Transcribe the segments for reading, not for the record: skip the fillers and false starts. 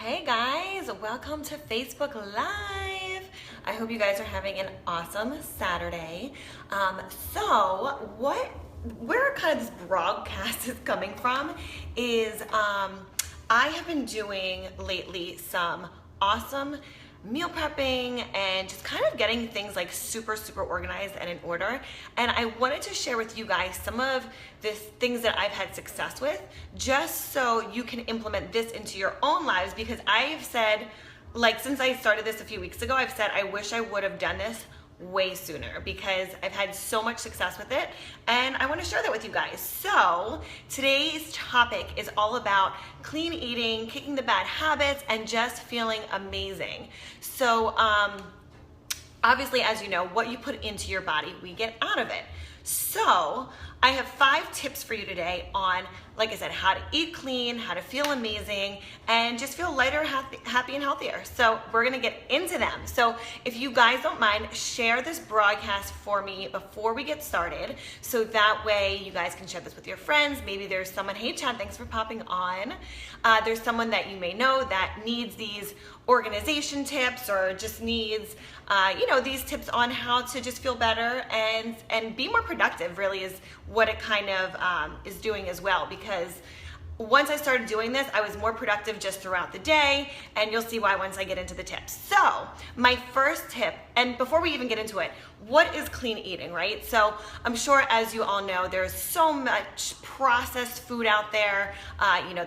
Hey guys, welcome to Facebook Live. I hope you guys are having an awesome Saturday. Where kind of this broadcast is coming from is I have been doing lately some awesome meal prepping and just kind of getting things like super organized and in order. And I wanted to share with you guys some of the things that I've had success with, just so you can implement this into your own lives, because I've said, like, since I started this a few weeks ago, I've said I wish I would have done this way sooner because I've had so much success with it and I want to share that with you guys. So today's topic is all about clean eating, kicking the bad habits, and just feeling amazing. So obviously, as you know, what you put into your body, we get out of it. So I have 5 tips for you today on, like I said, how to eat clean, how to feel amazing, and just feel lighter, happy, and healthier. So we're gonna get into them. So if you guys don't mind, share this broadcast for me before we get started, so that way you guys can share this with your friends. Maybe there's someone, hey Chad, thanks for popping on. There's someone that you may know that needs these organization tips, or just needs these tips on how to just feel better and be more productive, really is what it kind of is doing as well. Because once I started doing this, I was more productive just throughout the day, and you'll see why once I get into the tips. So my first tip, and before we even get into it, what is clean eating, right? So I'm sure, as you all know, there's so much processed food out there.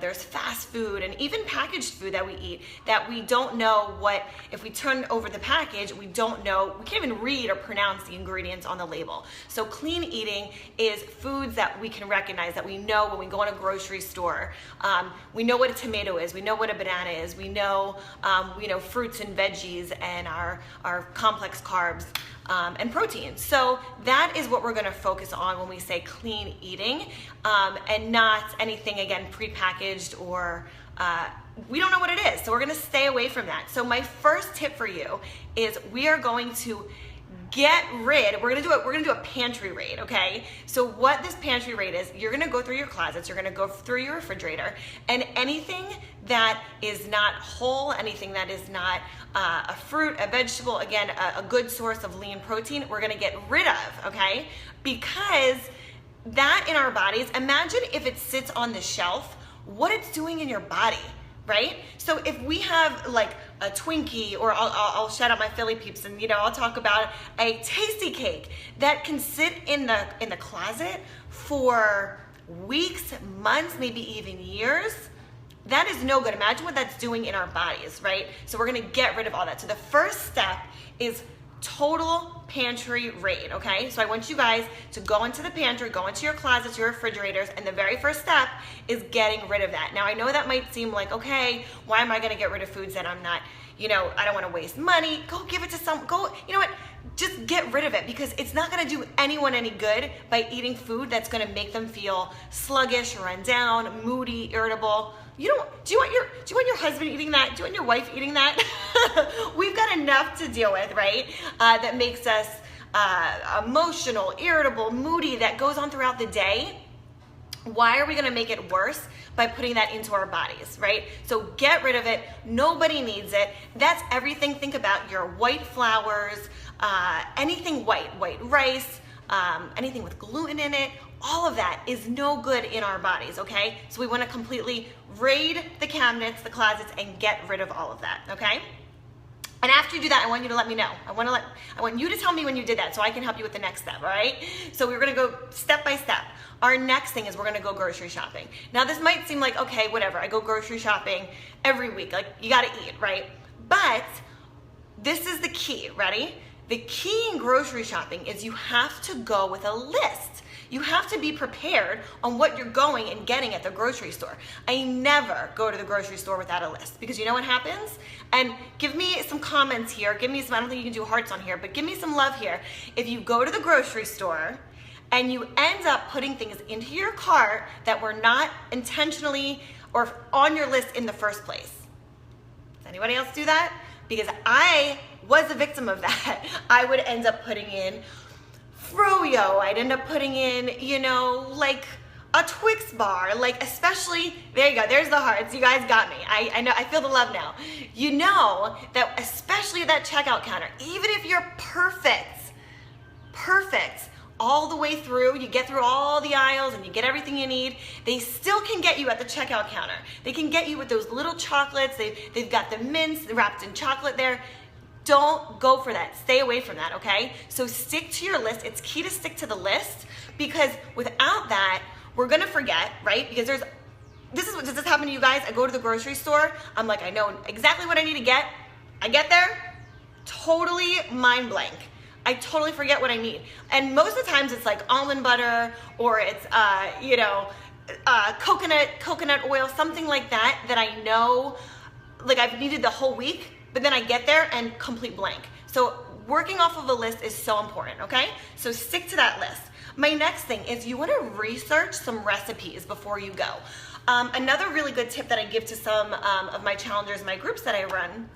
There's fast food and even packaged food that we eat that we don't know what, if we turn over the package, we don't know, we can't even read or pronounce the ingredients on the label. So clean eating is foods that we can recognize, that we know when we go in a grocery store. We know what a tomato is, we know what a banana is, we know fruits and veggies and our complex carbs. And protein. So that is what we're going to focus on when we say clean eating, and not anything, again, prepackaged or we don't know what it is. So we're going to stay away from that. So my first tip for you is we are going to we're gonna do a pantry raid, okay? So what this pantry raid is, you're gonna go through your closets, you're gonna go through your refrigerator, and anything that is not whole, anything that is not a fruit, a vegetable, again, a good source of lean protein, we're gonna get rid of, okay? Because that in our bodies, imagine if it sits on the shelf, what it's doing in your body, right? So if we have like a Twinkie, or I'll shout out my Philly peeps, and I'll talk about a tasty cake that can sit in the closet for weeks, months, maybe even years. That is no good. Imagine what that's doing in our bodies, right? So we're gonna get rid of all that. So the first step is total pantry raid, okay? So I want you guys to go into the pantry, go into your closets, your refrigerators, and the very first step is getting rid of that. Now, I know that might seem like, okay, why am I gonna get rid of foods that I'm not, I don't wanna waste money. Go give it to just get rid of it, because it's not gonna do anyone any good by eating food that's gonna make them feel sluggish, run down, moody, irritable. Do you want your husband eating that? Do you want your wife eating that? We've got enough to deal with, right? That makes us emotional, irritable, moody, that goes on throughout the day. Why are we gonna make it worse by putting that into our bodies, right? So get rid of it. Nobody needs it. That's everything. Think about your white flours, anything white rice, anything with gluten in it. All of that is no good in our bodies, okay? So we wanna completely raid the cabinets, the closets, and get rid of all of that, okay? And after you do that, I want you to let me know. I want you to tell me when you did that, so I can help you with the next step, all right? So we're gonna go step by step. Our next thing is we're gonna go grocery shopping. Now this might seem like, okay, whatever, I go grocery shopping every week, like you gotta eat, right? But this is the key, ready? The key in grocery shopping is you have to go with a list. You have to be prepared on what you're going and getting at the grocery store. I never go to the grocery store without a list, because you know what happens? And give me some comments here. Give me some, I don't think you can do hearts on here, but give me some love here. If you go to the grocery store and you end up putting things into your cart that were not intentionally or on your list in the first place. Does anybody else do that? Because I was a victim of that. I would end up putting in froyo. I'd end up putting in, a Twix bar, like especially, there you go, there's the hearts, you guys got me. I know, I feel the love now. You know that especially at that checkout counter, even if you're perfect, all the way through, you get through all the aisles and you get everything you need, they still can get you at the checkout counter. They can get you with those little chocolates, they've got the mints wrapped in chocolate there. Don't go for that, stay away from that, okay? So stick to your list, it's key to stick to the list, because without that, we're gonna forget, right? Because does this happen to you guys? I go to the grocery store, I'm like, I know exactly what I need to get. I get there, totally mind blank. I totally forget what I need. And most of the times it's like almond butter, or it's, coconut oil, something like that I know, like I've needed the whole week, but then I get there and complete blank. So working off of a list is so important, okay? So stick to that list. My next thing is you wanna research some recipes before you go. Another really good tip that I give to some of my challengers, my groups that I run,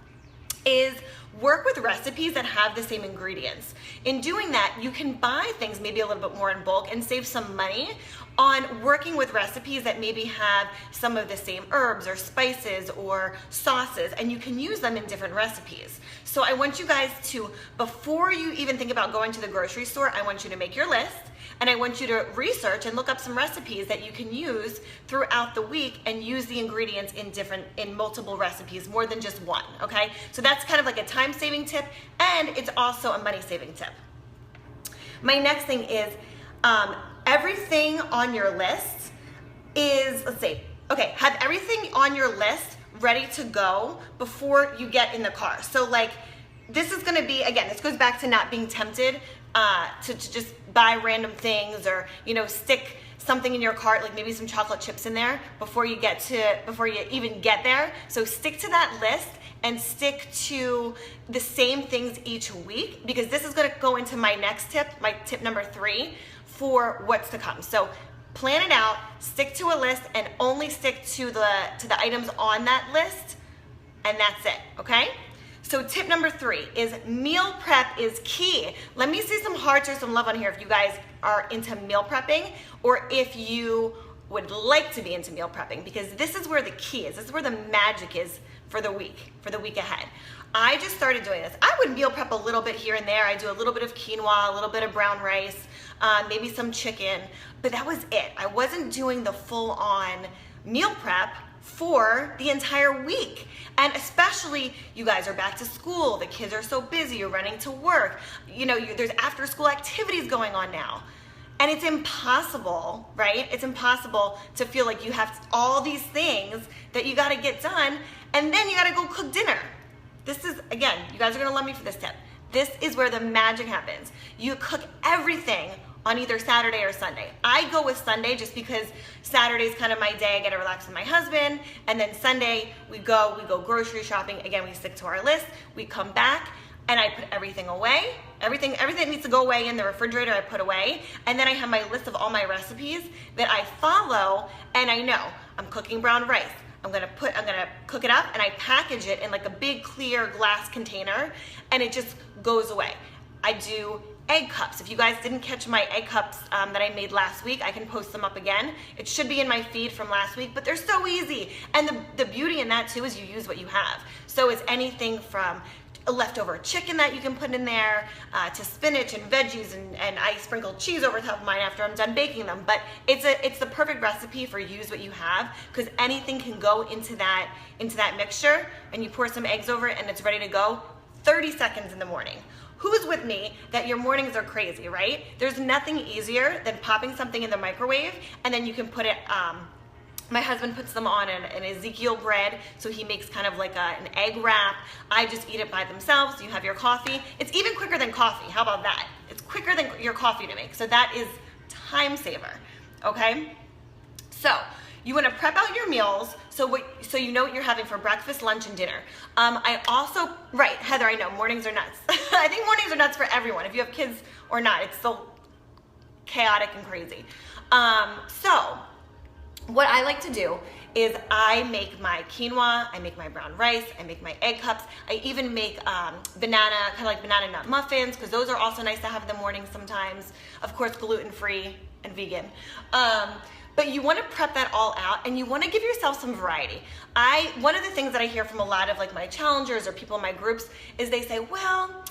is work with recipes that have the same ingredients. In doing that, you can buy things maybe a little bit more in bulk and save some money on working with recipes that maybe have some of the same herbs or spices or sauces, and you can use them in different recipes. So I want you guys to, before you even think about going to the grocery store, I want you to make your list, and I want you to research and look up some recipes that you can use throughout the week and use the ingredients in multiple recipes, more than just one, okay? So that's kind of like a time-saving tip, and it's also a money-saving tip. My next thing is, everything on your list is, let's see, okay, have everything on your list ready to go before you get in the car. So like, this is gonna be, again, this goes back to not being tempted to just buy random things, or, stick something in your cart, like maybe some chocolate chips in there before you even get there. So stick to that list and stick to the same things each week, because this is gonna go into my next tip, my tip number 3 for what's to come. So plan it out, stick to a list, and only stick to the items on that list, and that's it, okay? So tip number 3 is meal prep is key. Let me see some hearts or some love on here if you guys are into meal prepping, or if you would like to be into meal prepping, because this is where the key is. This is where the magic is for the week ahead. I just started doing this. I would meal prep a little bit here and there. I do a little bit of quinoa, a little bit of brown rice, maybe some chicken, but that was it. I wasn't doing the full-on meal prep for the entire week. And especially, you guys are back to school, the kids are so busy, you're running to work, there's after school activities going on now. And it's impossible, right? It's impossible to feel like you have all these things that you gotta get done, and then you gotta go cook dinner. This is, again, you guys are gonna love me for this tip. This is where the magic happens. You cook everything on either Saturday or Sunday. I go with Sunday just because Saturday's kind of my day. I get to relax with my husband, and then Sunday we go grocery shopping. Again, we stick to our list. We come back, and I put everything away. Everything that needs to go away in the refrigerator, I put away. And then I have my list of all my recipes that I follow, and I know I'm cooking brown rice. I'm gonna cook it up, and I package it in like a big clear glass container, and it just goes away. I do egg cups. If you guys didn't catch my egg cups that I made last week, I can post them up again. It should be in my feed from last week, but they're so easy. And the beauty in that too is you use what you have. So it's anything from a leftover chicken that you can put in there, to spinach and veggies, and I sprinkle cheese over top of mine after I'm done baking them. But it's the perfect recipe for use what you have, because anything can go into that mixture, and you pour some eggs over it and it's ready to go 30 seconds in the morning. Who's with me that your mornings are crazy, right? There's nothing easier than popping something in the microwave, and then you can put it, my husband puts them on an Ezekiel bread, so he makes kind of like an egg wrap. I just eat it by themselves. You have your coffee. It's even quicker than coffee. How about that? It's quicker than your coffee to make. So that is time saver, okay? So you want to prep out your meals so you know what you're having for breakfast, lunch, and dinner. I also, right, Heather, I know, mornings are nuts. I think mornings are nuts for everyone, if you have kids or not. It's so chaotic and crazy. So what I like to do is I make my quinoa, I make my brown rice, I make my egg cups, I even make banana, kind of like banana nut muffins, because those are also nice to have in the morning sometimes. Of course, gluten-free and vegan. but you want to prep that all out and you want to give yourself some variety. One of the things that I hear from a lot of like my challengers or people in my groups is they say, well,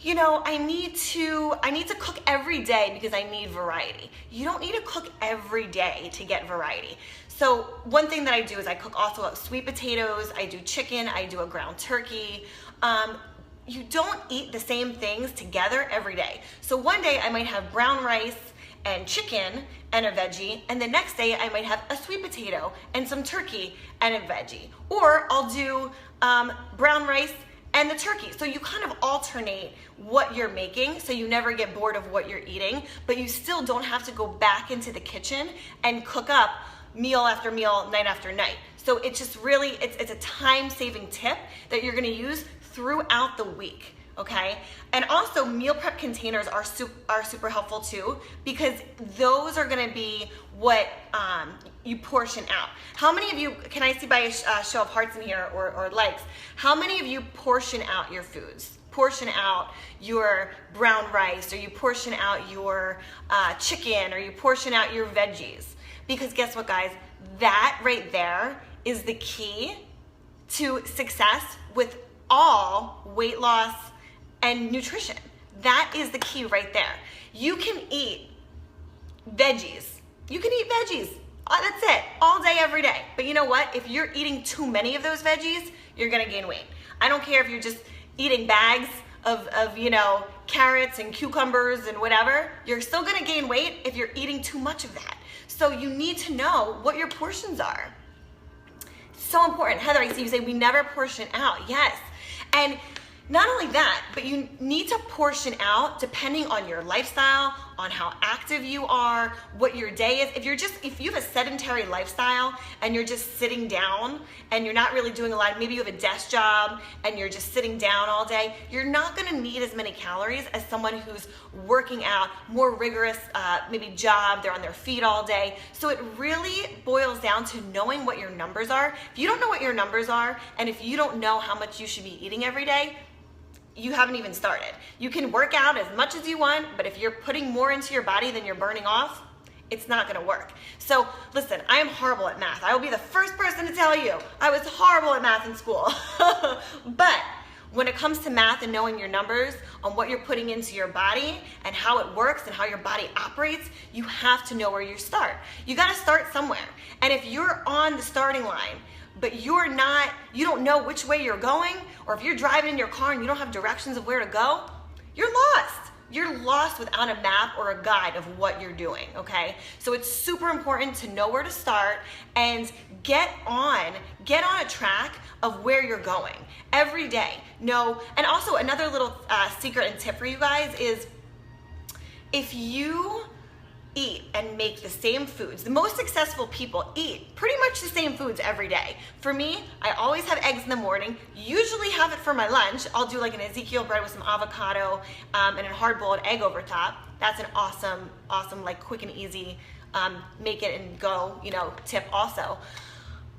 you know, I need to cook every day because I need variety. You don't need to cook every day to get variety. So one thing that I do is I cook also sweet potatoes, I do chicken, I do a ground turkey. You don't eat the same things together every day. So one day I might have brown rice and chicken and a veggie, and the next day I might have a sweet potato and some turkey and a veggie. Or I'll do brown rice and the turkey. So you kind of alternate what you're making so you never get bored of what you're eating, but you still don't have to go back into the kitchen and cook up meal after meal, night after night. So it's just really, it's a time-saving tip that you're gonna use throughout the week, okay? And also meal prep containers are super helpful too, because those are gonna be what you portion out. How many of you, can I see by a show of hearts in here or likes, how many of you portion out your foods? Portion out your brown rice, or you portion out your chicken, or you portion out your veggies. Because guess what, guys? That right there is the key to success with all weight loss and nutrition. That is the key right there. You can eat veggies. You can eat veggies. That's it. All day, every day. But you know what? If you're eating too many of those veggies, you're gonna gain weight. I don't care if you're just eating bags of you know, carrots and cucumbers and whatever. You're still gonna gain weight if you're eating too much of that. So you need to know what your portions are. So important. Heather, I see you say we never portion out. Yes. And not only that, but you need to portion out depending on your lifestyle, on how active you are, what your day is. If you have a sedentary lifestyle and you're just sitting down and you're not really doing a lot, maybe you have a desk job and you're just sitting down all day, you're not gonna need as many calories as someone who's working out, more rigorous, maybe job, they're on their feet all day. So it really boils down to knowing what your numbers are. If you don't know what your numbers are, and if you don't know how much you should be eating every day, you haven't even started. You can work out as much as you want, but if you're putting more into your body than you're burning off, it's not gonna work. So listen, I am horrible at math. I will be the first person to tell you, I was horrible at math in school. But when it comes to math and knowing your numbers on what you're putting into your body and how it works and how your body operates, you have to know where you start. You gotta start somewhere. And if you're on the starting line, but you don't know which way you're going, or if you're driving in your car and you don't have directions of where to go, you're lost. You're lost without a map or a guide of what you're doing, okay? So it's super important to know where to start and get on a track of where you're going every day. And also another little secret and tip for you guys is, if you eat and make the same foods. The most successful people eat pretty much the same foods every day. For me, I always have eggs in the morning, usually have it for my lunch. I'll do like an Ezekiel bread with some avocado and a hard-boiled egg over top. That's an awesome, like quick and easy, make it and go, tip also.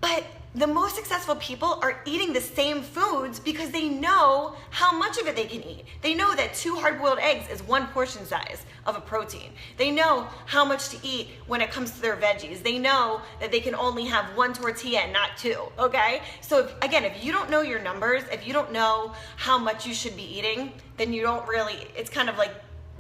But the most successful people are eating the same foods because they know how much of it they can eat. They know that 2 hard-boiled eggs is 1 portion size of a protein. They know how much to eat when it comes to their veggies. They know that they can only have 1 tortilla and not 2, okay? So if you don't know your numbers, if you don't know how much you should be eating, then you don't really, it's kind of like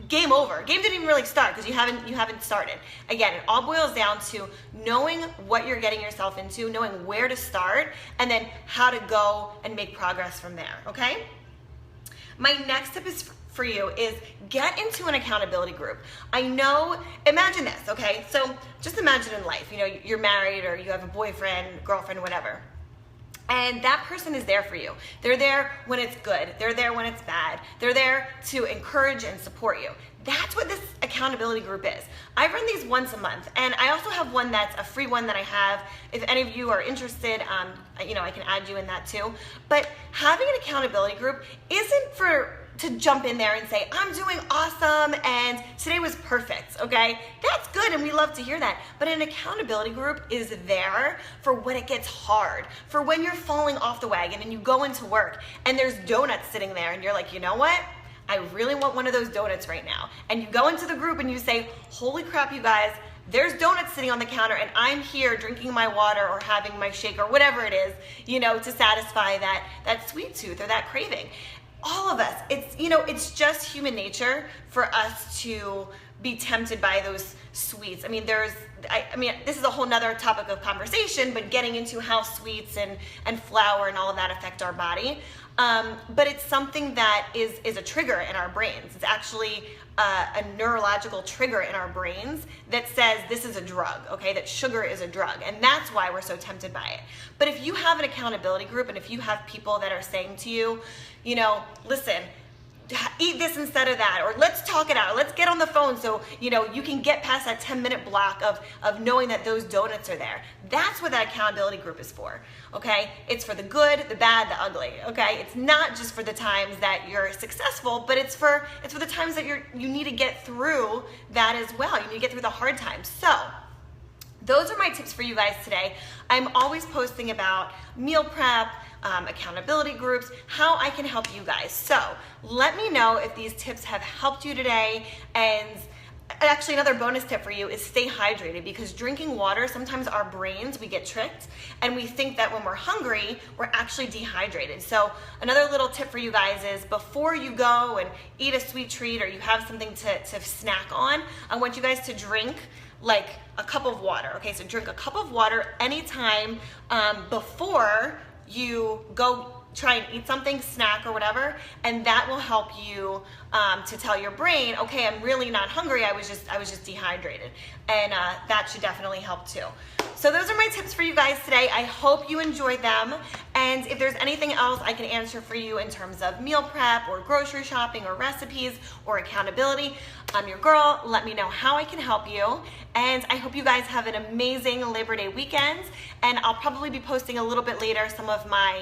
game over. Game didn't even really start because you haven't started. Again, it all boils down to knowing what you're getting yourself into, knowing where to start, and then how to go and make progress from there, okay? My next tip is for you is get into an accountability group. Imagine this, okay? So just imagine in life, you're married or you have a boyfriend, girlfriend, whatever. And that person is there for you. They're there when it's good. They're there when it's bad. They're there to encourage and support you. That's what this accountability group is. I run these once a month, and I also have one that's a free one that I have. If any of you are interested, I can add you in that too. But having an accountability group isn't to jump in there and say, I'm doing awesome and today was perfect, okay? That's good and we love to hear that. But an accountability group is there for when it gets hard, for when you're falling off the wagon and you go into work and there's donuts sitting there and you're like, you know what? I really want one of those donuts right now. And you go into the group and you say, holy crap, you guys, there's donuts sitting on the counter and I'm here drinking my water or having my shake or whatever it is, you know, to satisfy that sweet tooth or that craving. All of us, it's just human nature for us to be tempted by those sweets. I mean, this is a whole nother topic of conversation, but getting into how sweets and flour and all of that affect our body. But it's something that is a trigger in our brains. It's actually a neurological trigger in our brains that says this is a drug, okay? That sugar is a drug, and that's why we're so tempted by it. But if you have an accountability group and if you have people that are saying to you, you know, listen, eat this instead of that, or let's talk it out, let's get on the phone so you know you can get past that 10-minute block of knowing that those donuts are there. That's what that accountability group is for, okay? It's for the good, the bad, the ugly, okay? It's not just for the times that you're successful, but it's for the times that you need to get through that as well. You need to get through the hard times. So those are my tips for you guys today. I'm always posting about meal prep, accountability groups, how I can help you guys. So let me know if these tips have helped you today. And actually another bonus tip for you is stay hydrated, because drinking water, sometimes our brains, we get tricked and we think that when we're hungry, we're actually dehydrated. So another little tip for you guys is before you go and eat a sweet treat or you have something to snack on, I want you guys to drink like a cup of water. Okay, so drink a cup of water anytime before you go try and eat something, snack or whatever, and that will help you to tell your brain, okay, I'm really not hungry, I was just dehydrated. And that should definitely help too. So those are my tips for you guys today. I hope you enjoyed them. And if there's anything else I can answer for you in terms of meal prep or grocery shopping or recipes or accountability, I'm your girl. Let me know how I can help you. And I hope you guys have an amazing Labor Day weekend. And I'll probably be posting a little bit later some of my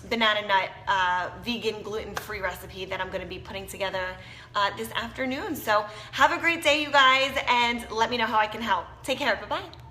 banana nut vegan gluten-free recipe that I'm going to be putting together this afternoon. So have a great day, you guys, and let me know how I can help. Take care. Bye-bye.